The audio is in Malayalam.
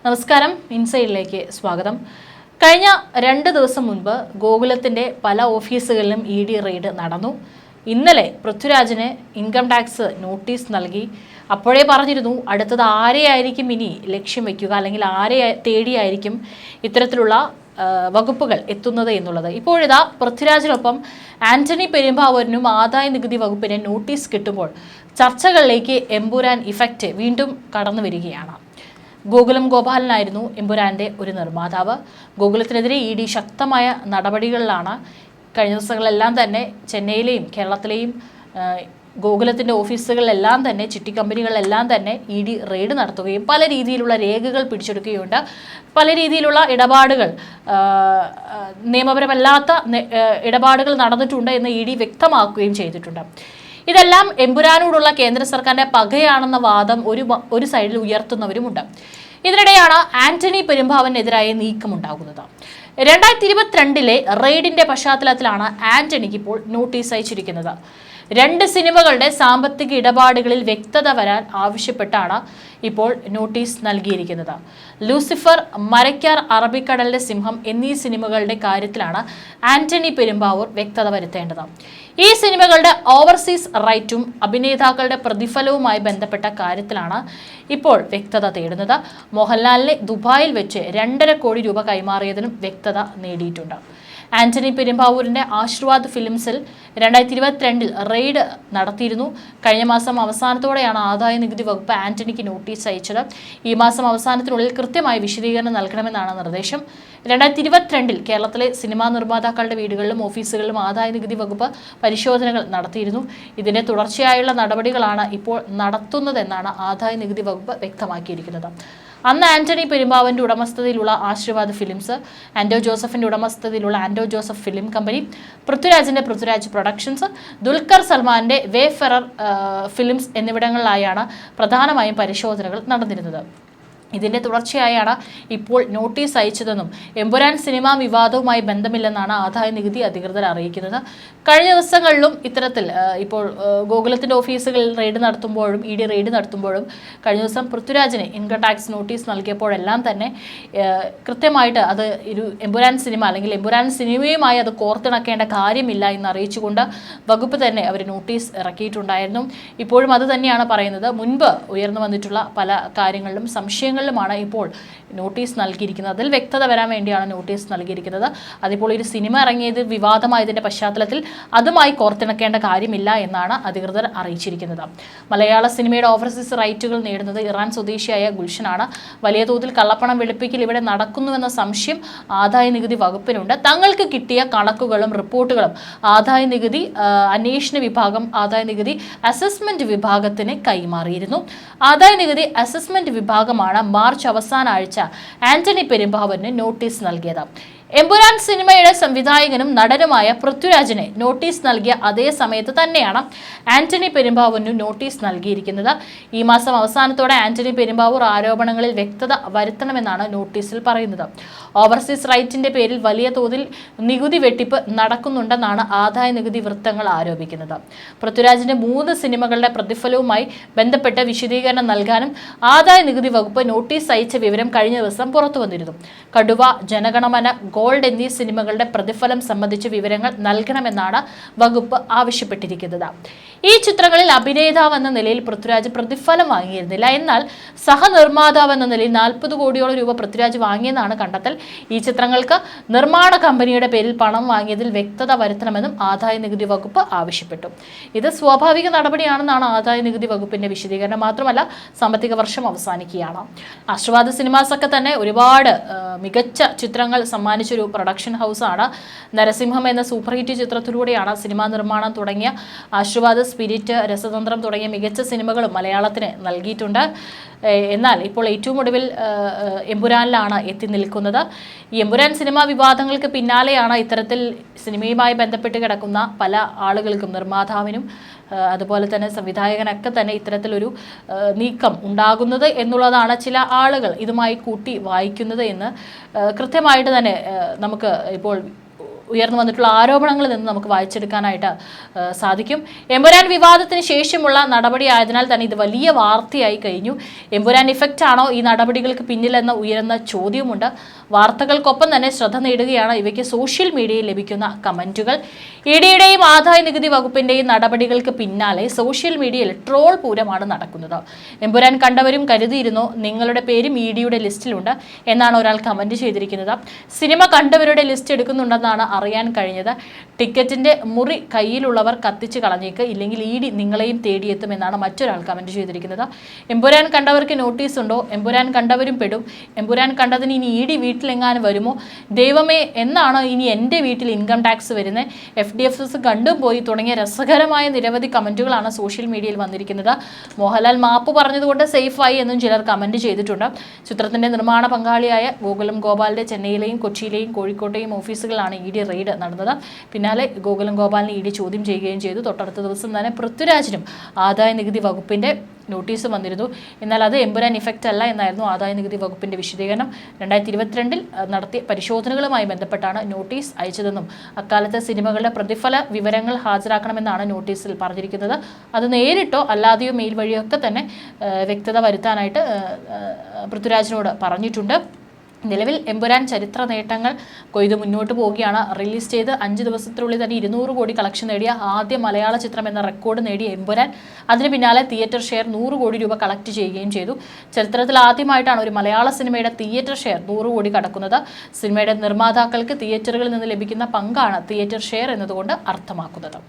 നമസ്കാരം, ഇൻസൈഡിലേക്ക് സ്വാഗതം. കഴിഞ്ഞ 2 ദിവസം മുൻപ് ഗോകുലത്തിന്റെ പല ഓഫീസുകളിലും ഇ ഡി റെയ്ഡ് നടന്നു. ഇന്നലെ പൃഥ്വിരാജിന് ഇൻകം ടാക്സ് നോട്ടീസ് നൽകി. അപ്പോഴേ പറഞ്ഞിരുന്നു അടുത്തത് ആരെയായിരിക്കും ഇനി ലക്ഷ്യം വയ്ക്കുക, അല്ലെങ്കിൽ ആരെ തേടിയായിരിക്കും ഇത്തരത്തിലുള്ള വകുപ്പുകൾ എത്തുന്നത് എന്നുള്ളത്. ഇപ്പോഴിതാ പൃഥ്വിരാജിനൊപ്പം ആന്റണി പെരുമ്പാവൂരിനും ആദായ നികുതി വകുപ്പിന് നോട്ടീസ് കിട്ടുമ്പോൾ ചർച്ചകളിലേക്ക് എമ്പുരാൻ ഇഫക്റ്റ് വീണ്ടും കടന്നു വരികയാണ്. ഗോകുലം ഗോപാലനായിരുന്നു എമ്പുരാന്റെ ഒരു നിർമ്മാതാവ്. ഗോകുലത്തിനെതിരെ ഇ ഡി ശക്തമായ നടപടികളിലാണ്. കഴിഞ്ഞ ദിവസങ്ങളെല്ലാം തന്നെ ചെന്നൈയിലെയും കേരളത്തിലെയും ഗോകുലത്തിൻ്റെ ഓഫീസുകളിലെല്ലാം തന്നെ, ചിട്ടി കമ്പനികളിലെല്ലാം തന്നെ ഇ ഡി റെയ്ഡ് നടത്തുകയും പല രീതിയിലുള്ള രേഖകൾ പിടിച്ചെടുക്കുകയുണ്ട്. പല രീതിയിലുള്ള ഇടപാടുകൾ, നിയമപരമല്ലാത്ത ഇടപാടുകൾ നടന്നിട്ടുണ്ട് എന്ന് ഇ ഡി വ്യക്തമാക്കുകയും ചെയ്തിട്ടുണ്ട്. ഇതെല്ലാം എമ്പുരാനോടുള്ള കേന്ദ്ര സർക്കാരിന്റെ പകയാണെന്ന വാദം ഒരു സൈഡിൽ ഉയർത്തുന്നവരുമുണ്ട്. ഇതിനിടെയാണ് ആന്റണി പെരുമ്പാവൂരിനെതിരായ നീക്കമുണ്ടാകുന്നത്. 2022 റെയ്ഡിന്റെ പശ്ചാത്തലത്തിലാണ് ആന്റണിക്ക് ഇപ്പോൾ നോട്ടീസ് അയച്ചിരിക്കുന്നത്. 2 സിനിമകളുടെ സാമ്പത്തിക ഇടപാടുകളിൽ വ്യക്തത വരാൻ ആവശ്യപ്പെട്ടാണ് ഇപ്പോൾ നോട്ടീസ് നൽകിയിരിക്കുന്നത്. ലൂസിഫർ, മരയ്ക്കാർ, അറബിക്കടലിന്റെ സിംഹം എന്നീ സിനിമകളുടെ കാര്യത്തിലാണ് ആന്റണി പെരുമ്പാവൂർ വ്യക്തത വരുത്തേണ്ടത്. ഈ സിനിമകളുടെ ഓവർസീസ് റൈറ്റും അഭിനേതാക്കളുടെ പ്രതിഫലവുമായി ബന്ധപ്പെട്ട കാര്യത്തിലാണ് ഇപ്പോൾ വ്യക്തത തേടുന്നത്. മോഹൻലാലിനെ ദുബായിൽ വെച്ച് 2.5 കോടി രൂപ കൈമാറിയതിനും വ്യക്തത നേടിയിട്ടുണ്ട്. ആന്റണി പെരുമ്പാവൂരിന്റെ ആശീർവാദ് ഫിലിംസിൽ 2022 റെയ്ഡ് നടത്തിയിരുന്നു. കഴിഞ്ഞ മാസം അവസാനത്തോടെയാണ് ആദായ നികുതി വകുപ്പ് ആന്റണിക്ക് നോട്ടീസ് അയച്ചത്. ഈ മാസം അവസാനത്തിനുള്ളിൽ കൃത്യമായ വിശദീകരണം നൽകണമെന്നാണ് നിർദ്ദേശം. 2022 കേരളത്തിലെ സിനിമാ നിർമ്മാതാക്കളുടെ വീടുകളിലും ഓഫീസുകളിലും ആദായ നികുതി വകുപ്പ് പരിശോധനകൾ നടത്തിയിരുന്നു. ഇതിന്റെ തുടർച്ചയായുള്ള നടപടികളാണ് ഇപ്പോൾ നടത്തുന്നതെന്നാണ് ആദായ നികുതി വകുപ്പ് വ്യക്തമാക്കിയിരിക്കുന്നത്. അന്ന് ആന്റണി പെരുമ്പാവൂരിന്റെ ഉടമസ്ഥതയിലുള്ള ആശീർവാദ് ഫിലിംസ്, ആൻഡോ ജോസഫിന്റെ ഉടമസ്ഥതയിലുള്ള ആൻഡോ ജോസഫ് ഫിലിം കമ്പനി, പൃഥ്വിരാജിന്റെ പൃഥ്വിരാജ് പ്രൊഡക്ഷൻസ്, ദുൽഖർ സൽമാന്റെ വേഫെറർ ഫിലിംസ് എന്നിവിടങ്ങളിലായാണ് പ്രധാനമായും പരിശോധനകൾ നടന്നിരുന്നത്. ഇതിന്റെ തുടർച്ചയായാണ് ഇപ്പോൾ നോട്ടീസ് അയച്ചതെന്നും എമ്പുരാൻ സിനിമാ വിവാദവുമായി ബന്ധമില്ലെന്നാണ് ആദായ നികുതി അധികൃതർ അറിയിക്കുന്നത്. കഴിഞ്ഞ ദിവസങ്ങളിലും ഇത്തരത്തിൽ ഇപ്പോൾ ഗോകുലത്തിന്റെ ഓഫീസുകളിൽ റെയ്ഡ് നടത്തുമ്പോഴും ഇ ഡി റെയ്ഡ് നടത്തുമ്പോഴും കഴിഞ്ഞ ദിവസം പൃഥ്വിരാജിന് ഇൻകം ടാക്സ് നോട്ടീസ് നൽകിയപ്പോഴെല്ലാം തന്നെ കൃത്യമായിട്ട് അത് ഒരു എമ്പുരാൻ സിനിമ അല്ലെങ്കിൽ എമ്പുരാൻ സിനിമയുമായി അത് കോർത്തിണക്കേണ്ട കാര്യമില്ല എന്ന് അറിയിച്ചുകൊണ്ട് വകുപ്പ് തന്നെ അവർ നോട്ടീസ് ഇറക്കിയിട്ടുണ്ടായിരുന്നു. ഇപ്പോഴും അത് തന്നെയാണ് പറയുന്നത്. മുൻപ് ഉയർന്നു വന്നിട്ടുള്ള പല കാര്യങ്ങളിലും സംശയങ്ങളുമാണ് ഇപ്പോൾ നോട്ടീസ് നൽകിയിരിക്കുന്നത്. അതിൽ വ്യക്തത വരാൻ വേണ്ടിയാണ് നോട്ടീസ് നൽകിയിരിക്കുന്നത്. അതിപ്പോൾ ഒരു സിനിമ ഇറങ്ങിയത് വിവാദമായതിന്റെ പശ്ചാത്തലത്തിൽ അതുമായി കോർത്തിണക്കേണ്ട കാര്യമില്ല എന്നാണ് അധികൃതർ അറിയിച്ചിരിക്കുന്നത്. മലയാള സിനിമയുടെ ഓവർസീസ് റൈറ്റുകൾ നേടുന്നത് ഇറാൻ സ്വദേശിയായ ഗുൽഷനാണ്. വലിയ തോതിൽ കള്ളപ്പണം വെളുപ്പിക്കൽ ഇവിടെ നടക്കുന്നുവെന്ന സംശയം ആദായ നികുതി വകുപ്പിനുണ്ട്. തങ്ങൾക്ക് കിട്ടിയ കണക്കുകളും റിപ്പോർട്ടുകളും ആദായ നികുതി അന്വേഷണ വിഭാഗം ആദായ നികുതി അസസ്മെന്റ് വിഭാഗത്തിന് കൈമാറിയിരുന്നു. ആദായ നികുതി അസസ്മെന്റ് വിഭാഗമാണ് മാർച്ച് അവസാന ആഴ്ച ആന്റണി പെരുമ്പാവൂരിന് നോട്ടീസ് നൽകിയത്. എമ്പുരാൻ സിനിമയുടെ സംവിധായകനും നടനുമായ പൃഥ്വിരാജിനെ നോട്ടീസ് നൽകിയ അതേ സമയത്ത് തന്നെയാണ് ആന്റണി പെരുമ്പാവൂരിന് നോട്ടീസ് നൽകിയിരിക്കുന്നത്. ഈ മാസം അവസാനത്തോടെ ആന്റണി പെരുമ്പാവൂർ ആരോപണങ്ങളിൽ വ്യക്തത വരുത്തണമെന്നാണ് നോട്ടീസിൽ പറയുന്നത്. ഓവർസീസ് റൈറ്റിന്റെ പേരിൽ വലിയ തോതിൽ നികുതി വെട്ടിപ്പ് നടക്കുന്നുണ്ടെന്നാണ് ആദായ നികുതി വൃത്തങ്ങൾ ആരോപിക്കുന്നത്. പൃഥ്വിരാജിന്റെ 3 സിനിമകളുടെ പ്രതിഫലവുമായി ബന്ധപ്പെട്ട് വിശദീകരണം നൽകാനും ആദായ നികുതി വകുപ്പ് നോട്ടീസ് അയച്ച വിവരം കഴിഞ്ഞ ദിവസം പുറത്തു വന്നിരുന്നു. കടുവ, ജനഗണമന, ഗോൾഡ് എന്നീ സിനിമകളുടെ പ്രതിഫലം സംബന്ധിച്ച വിവരങ്ങൾ നൽകണമെന്നാണ് വകുപ്പ് ആവശ്യപ്പെട്ടിരിക്കുന്നത്. ഈ ചിത്രങ്ങളിൽ അഭിനേതാവ് എന്ന നിലയിൽ പൃഥ്വിരാജ് പ്രതിഫലം വാങ്ങിയിരുന്നില്ല. എന്നാൽ സഹനിർമ്മാതാവ് എന്ന നിലയിൽ 40 കോടിയോളം രൂപ പൃഥ്വിരാജ് വാങ്ങിയെന്നാണ് കണ്ടെത്തൽ. ഈ ചിത്രങ്ങൾക്ക് നിർമ്മാണ കമ്പനിയുടെ പേരിൽ പണം വാങ്ങിയതിൽ വ്യക്തത വരുത്തണമെന്നും ആദായ നികുതി വകുപ്പ് ആവശ്യപ്പെട്ടു. ഇത് സ്വാഭാവിക നടപടിയാണെന്നാണ് ആദായ നികുതി വകുപ്പിന്റെ വിശദീകരണം. മാത്രമല്ല, സാമ്പത്തിക വർഷം അവസാനിക്കുകയാണ്. ആശീർവാദ് സിനിമാസൊക്കെ തന്നെ ഒരുപാട് മികച്ച ചിത്രങ്ങൾ സമ്മാനിച്ചൊരു പ്രൊഡക്ഷൻ ഹൗസാണ്. നരസിംഹം എന്ന സൂപ്പർ ഹിറ്റ് ചിത്രത്തിലൂടെയാണ് സിനിമാ നിർമ്മാണം തുടങ്ങിയ ആശീർവാദ്, സ്പിരിറ്റ്, രസതന്ത്രം തുടങ്ങിയ മികച്ച സിനിമകളും മലയാളത്തിന് നൽകിയിട്ടുണ്ട്. എന്നാൽ ഇപ്പോൾ ഏറ്റവും ഒടുവിൽ എമ്പുരാനിലാണ് എത്തി നിൽക്കുന്നത്. ഈ എമ്പുരാൻ സിനിമാ വിവാദങ്ങൾക്ക് പിന്നാലെയാണ് ഇത്തരത്തിൽ സിനിമയുമായി ബന്ധപ്പെട്ട് കിടക്കുന്ന പല ആളുകൾക്കും, നിർമ്മാതാവിനും അതുപോലെ തന്നെ സംവിധായകനൊക്കെ തന്നെ ഇത്തരത്തിലൊരു നീക്കം ഉണ്ടാകുന്നത് എന്നുള്ളതാണ് ചില ആളുകൾ ഇതുമായി കൂട്ടി വായിക്കുന്നത് എന്ന് കൃത്യമായിട്ട് തന്നെ നമുക്ക് ഇപ്പോൾ ഉയർന്നു വന്നിട്ടുള്ള ആരോപണങ്ങളിൽ നിന്ന് നമുക്ക് വായിച്ചെടുക്കാനായിട്ട് സാധിക്കും. എമ്പുരാൻ വിവാദത്തിന് ശേഷമുള്ള നടപടി ആയതിനാൽ തന്നെ ഇത് വലിയ വാർത്തയായി കഴിഞ്ഞു. എമ്പുരാൻ ഇഫക്റ്റ് ആണോ ഈ നടപടികൾക്ക് പിന്നിലെന്ന് ഉയരുന്ന ചോദ്യമുണ്ട്. വാർത്തകൾക്കൊപ്പം തന്നെ ശ്രദ്ധ നേടുകയാണ് ഇവയ്ക്ക് സോഷ്യൽ മീഡിയയിൽ ലഭിക്കുന്ന കമന്റുകൾ. ഇഡിയുടെയും ആദായ നികുതി വകുപ്പിന്റെയും നടപടികൾക്ക് പിന്നാലെ സോഷ്യൽ മീഡിയയിൽ ട്രോൾ പൂരമാണ് നടക്കുന്നത്. എമ്പുരാൻ കണ്ടവരും കരുതിയിരുന്നു നിങ്ങളുടെ പേരും ഇഡിയുടെ ലിസ്റ്റിലുണ്ട് എന്നാണ് ഒരാൾ കമന്റ് ചെയ്തിരിക്കുന്നത്. സിനിമ കണ്ടവരുടെ ലിസ്റ്റ് എടുക്കുന്നുണ്ടെന്നാണ് അറിയാൻ കഴിഞ്ഞത്. ടിക്കറ്റിന്റെ മുറി കയ്യിലുള്ളവർ കത്തിച്ച് കളഞ്ഞേക്ക്, ഇല്ലെങ്കിൽ ഇഡി നിങ്ങളെയും തേടിയെത്തുമെന്നാണ് മറ്റൊരാൾ കമന്റ് ചെയ്തിരിക്കുന്നത്. എമ്പുരാൻ കണ്ടവർക്ക് നോട്ടീസ് ഉണ്ടോ? എമ്പുരാൻ കണ്ടവരും പെടും. എമ്പുരാൻ കണ്ടതിന് ഇനി ഇഡി വീട്ടിലെങ്ങാനും വരുമോ? ദൈവമേ, എന്നാണ് ഇനി എൻ്റെ വീട്ടിൽ ഇൻകം ടാക്സ് വരുന്നത്? FDFS കണ്ടും പോയി തുടങ്ങിയ രസകരമായ നിരവധി കമന്റുകളാണ് സോഷ്യൽ മീഡിയയിൽ വന്നിരിക്കുന്നത്. മോഹൻലാൽ മാപ്പ് പറഞ്ഞതുകൊണ്ട് സേഫായി എന്നും ചിലർ കമന്റ് ചെയ്തിട്ടുണ്ട്. ചിത്രത്തിന്റെ നിർമ്മാണ പങ്കാളിയായ ഗോകുലം ഗോപാലിന്റെ ചെന്നൈയിലെയും കൊച്ചിയിലെയും കോഴിക്കോട്ടെയും ഓഫീസുകളാണ് ഇഡി റെയ്ഡ് നടന്നത്. പിന്നാലെ ഗോകുലം ഗോപാലിനെ ഇഡി ചോദ്യം ചെയ്യുകയും ചെയ്തു. തൊട്ടടുത്ത ദിവസം തന്നെ പൃഥ്വിരാജിനും ആദായ നികുതി വകുപ്പിന്റെ നോട്ടീസ് വന്നിരുന്നു. എന്നാൽ അത് എമ്പുരാൻ ഇഫക്റ്റ് അല്ല എന്നായിരുന്നു ആദായ നികുതി വകുപ്പിന്റെ വിശദീകരണം. 2022 നടത്തിയ പരിശോധനകളുമായി ബന്ധപ്പെട്ടാണ് നോട്ടീസ് അയച്ചതെന്നും അക്കാലത്തെ സിനിമകളുടെ പ്രതിഫല വിവരങ്ങൾ ഹാജരാക്കണമെന്നാണ് നോട്ടീസിൽ പറഞ്ഞിരിക്കുന്നത്. അത് നേരിട്ടോ അല്ലാതെയോ മെയിൽ വഴിയോ ഒക്കെ തന്നെ വ്യക്തത വരുത്താനായിട്ട് പൃഥ്വിരാജിനോട് പറഞ്ഞിട്ടുണ്ട്. നിലവിൽ എമ്പുരാൻ ചരിത്ര നേട്ടങ്ങൾ കൊയ്ത് മുന്നോട്ട് പോവുകയാണ്. റിലീസ് ചെയ്ത് 5 ദിവസത്തിനുള്ളിൽ തന്നെ 200 കോടി കളക്ഷൻ നേടിയ ആദ്യ മലയാള ചിത്രം എന്ന റെക്കോർഡ് നേടിയ എമ്പുരാൻ അതിന് പിന്നാലെ തിയേറ്റർ ഷെയർ 100 കോടി രൂപ കളക്ട് ചെയ്യുകയും ചെയ്തു. ചരിത്രത്തിൽ ആദ്യമായിട്ടാണ് ഒരു മലയാള സിനിമയുടെ തിയേറ്റർ ഷെയർ 100 കോടി കടക്കുന്നത്. സിനിമയുടെ നിർമ്മാതാക്കൾക്ക് തിയേറ്ററുകളിൽ നിന്ന് ലഭിക്കുന്ന പങ്കാണ് തിയേറ്റർ ഷെയർ എന്നതുകൊണ്ട് അർത്ഥമാക്കുന്നത്.